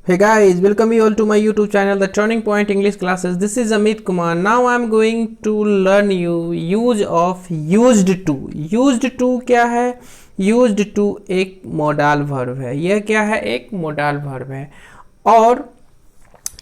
Hey guys, welcome you all to my YouTube channel, The Turning Point English Classes. This is Amit Kumar. Now I am going to learn you use of used to. Used to क्या है? Used to एक modal verb है. यह क्या है? एक modal verb है और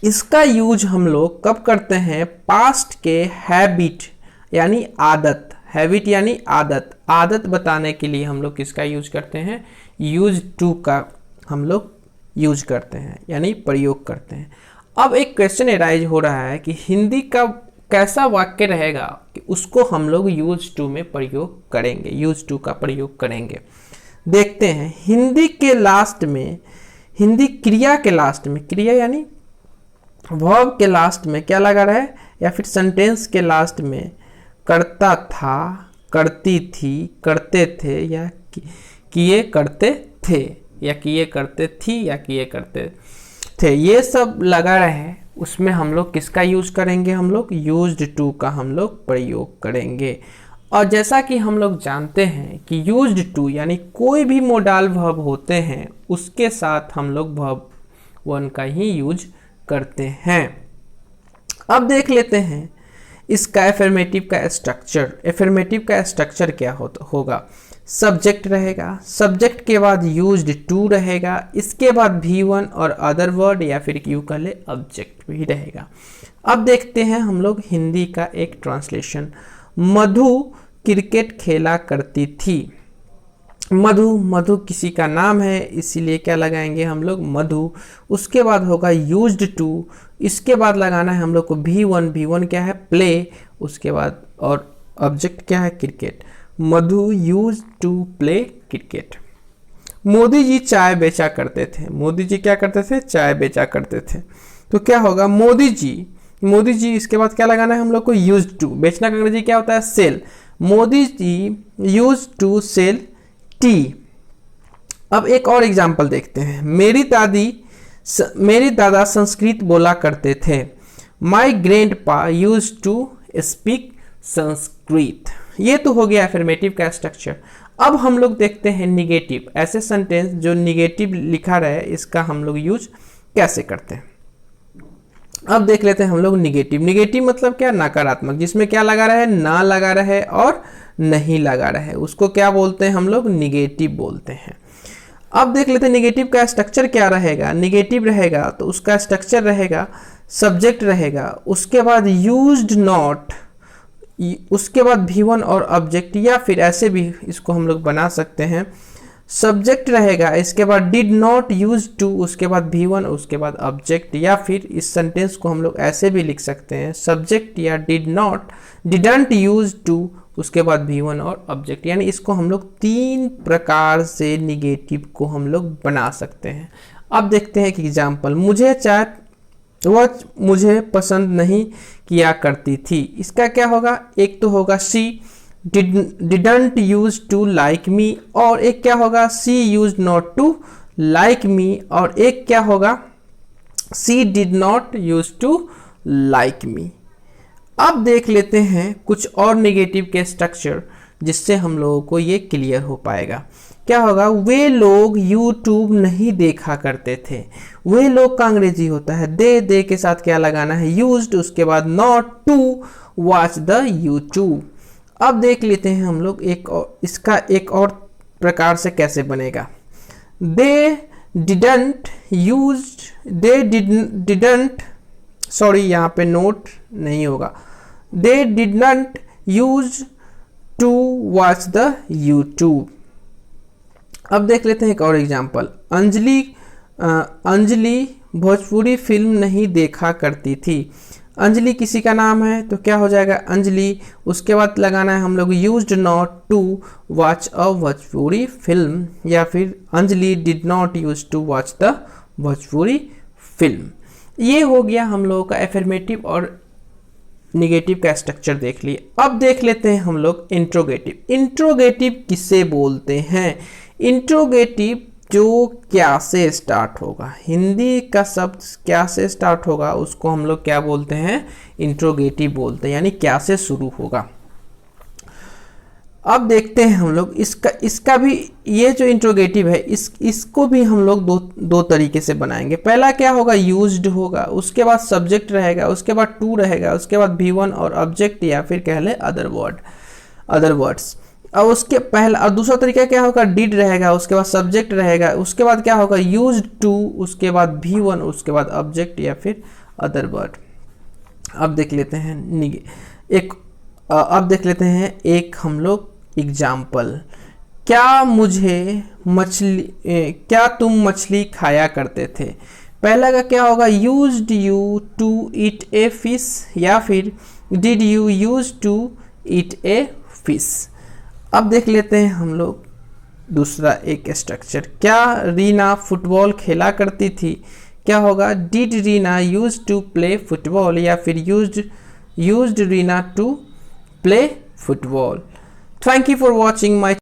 इसका यूज हम लोग कब करते हैं? पास्ट के हैबिट यानी आदत, हैबिट यानी आदत, आदत बताने के लिए हम लोग किसका यूज करते हैं? यूज टू का हम लोग यूज करते हैं यानी प्रयोग करते हैं। अब एक क्वेश्चन एराइज हो रहा है कि हिंदी का कैसा वाक्य रहेगा कि उसको हम लोग यूज टू में प्रयोग करेंगे, यूज टू का प्रयोग करेंगे। देखते हैं हिंदी के लास्ट में, हिंदी क्रिया के लास्ट में, क्रिया यानी वर्ब के लास्ट में क्या लगा रहा है या फिर सेंटेंस के लास्ट में करता था, करती थी, करते थे या किए करते थे या किए करते थी या किए करते थे, ये सब लगा रहे, उसमें हम लोग किसका यूज करेंगे? हम लोग यूज्ड टू का हम लोग प्रयोग करेंगे। और जैसा कि हम लोग जानते हैं कि यूज्ड टू यानी कोई भी मोडाल वर्ब होते हैं उसके साथ हम लोग वर्ब वन का ही यूज करते हैं। अब देख लेते हैं इसका एफर्मेटिव का स्ट्रक्चर। एफर्मेटिव का स्ट्रक्चर क्या होगा? सब्जेक्ट रहेगा, सब्जेक्ट के बाद यूज्ड टू रहेगा, इसके बाद V1 और अदर वर्ड या फिर यूँ कह ले ऑब्जेक्ट भी रहेगा। अब देखते हैं हम लोग हिंदी का एक ट्रांसलेशन। मधु क्रिकेट खेला करती थी। मधु, मधु किसी का नाम है इसीलिए क्या लगाएंगे हम लोग? मधु। उसके बाद होगा यूज्ड टू, इसके बाद लगाना है हम लोग को V1। V1 क्या है? प्ले। उसके बाद और ऑब्जेक्ट क्या है? Cricket. Madhu use to play cricket. Modi ji चाय बेचा करते थे। मोदी जी क्या करते थे? चाय बेचा करते थे। तो क्या होगा? मोदी जी, मोदी जी, इसके बाद क्या लगाना है हम लोग को? Use to. बेचना का अंग्रेजी क्या होता है? Sell. Modi ji use to sell tea. अब एक और एग्जाम्पल देखते हैं। मेरी दादा संस्कृत बोला करते थे। माई ग्रैंड पा यूज टू स्पीक संस्कृत। ये तो हो गया एफर्मेटिव का स्ट्रक्चर। अब हम लोग देखते हैं निगेटिव। ऐसे सेंटेंस जो निगेटिव लिखा रहे इसका हम लोग यूज कैसे करते हैं। अब देख लेते हैं हम लोग निगेटिव। निगेटिव मतलब क्या? नकारात्मक, जिसमें क्या लगा रहा है? ना लगा रहे और नहीं लगा रहे, उसको क्या बोलते हैं हम लोग? निगेटिव बोलते हैं। अब देख लेते हैं निगेटिव का स्ट्रक्चर क्या रहेगा। निगेटिव रहेगा तो उसका स्ट्रक्चर रहेगा, सब्जेक्ट रहेगा, उसके बाद यूज्ड नॉट, उसके बाद V1 और ऑब्जेक्ट, या फिर ऐसे भी इसको हम लोग बना सकते हैं, सब्जेक्ट रहेगा, इसके बाद डिड नॉट यूज टू, उसके बाद V1, उसके बाद ऑब्जेक्ट। या फिर इस सेंटेंस को हम लोग ऐसे भी लिख सकते हैं, सब्जेक्ट या डिडंट यूज टू, उसके बाद V1 और ऑब्जेक्ट। यानी इसको हम लोग तीन प्रकार से निगेटिव को हम लोग बना सकते हैं। अब देखते हैं कि एग्जाम्पल। वह मुझे पसंद नहीं किया करती थी। इसका क्या होगा? एक तो होगा she didn't use to like me, और एक क्या होगा? She use not to like me, और एक क्या होगा? She did not use to like me. अब देख लेते हैं कुछ और नेगेटिव के स्ट्रक्चर जिससे हम लोगों को ये क्लियर हो पाएगा। क्या होगा? वे लोग यूट्यूब नहीं देखा करते थे। वे लोग का अंग्रेजी होता है दे के साथ क्या लगाना है? यूज्ड, उसके बाद not to watch the YouTube. अब देख लेते हैं हम लोग इसका एक और प्रकार से कैसे बनेगा। दे डिडंट, सॉरी यहाँ पे नोट नहीं होगा। They didn't use to watch the YouTube. अब देख लेते हैं एक और एग्जाम्पल। अंजलि भोजपुरी फिल्म नहीं देखा करती थी। अंजलि किसी का नाम है तो क्या हो जाएगा? अंजलि। उसके बाद लगाना है हम लोग used not to watch a Bhojpuri film, या फिर Anjali did not use to watch the Bhojpuri film. ये हो गया हम लोगों का एफर्मेटिव और निगेटिव का स्ट्रक्चर देख लिए। अब देख लेते हैं हम लोग इंट्रोगेटिव। इंट्रोगेटिव किसे बोलते हैं? इंट्रोगेटिव जो क्या से स्टार्ट होगा, हिंदी का शब्द क्या से स्टार्ट होगा उसको हम लोग क्या बोलते हैं? इंट्रोगेटिव बोलते हैं, यानी क्या से शुरू होगा। अब देखते हैं हम लोग इसका भी, ये जो इंट्रोगेटिव है इसको भी हम लोग दो तरीके से बनाएंगे। पहला क्या होगा, यूज्ड होगा, उसके बाद सब्जेक्ट रहेगा, उसके बाद टू रहेगा, उसके बाद V1 और ऑब्जेक्ट या फिर कह ले अदर वर्ड्स। अब उसके पहला और दूसरा तरीका क्या होगा, डिड रहेगा, उसके बाद सब्जेक्ट रहेगा, उसके बाद क्या होगा, यूज्ड टू, उसके बाद V1, उसके बाद ऑब्जेक्ट या फिर अदर वर्ड। अब देख लेते हैं एक हम लोग एग्जाम्पल। क्या तुम मछली खाया करते थे। पहला का क्या होगा, used you to eat a fish या फिर did you use to eat a fish. अब देख लेते हैं हम लोग दूसरा एक स्ट्रक्चर। क्या रीना फुटबॉल खेला करती थी। क्या होगा, did Reena use to play football या फिर used Reena to play football. Thank you for watching my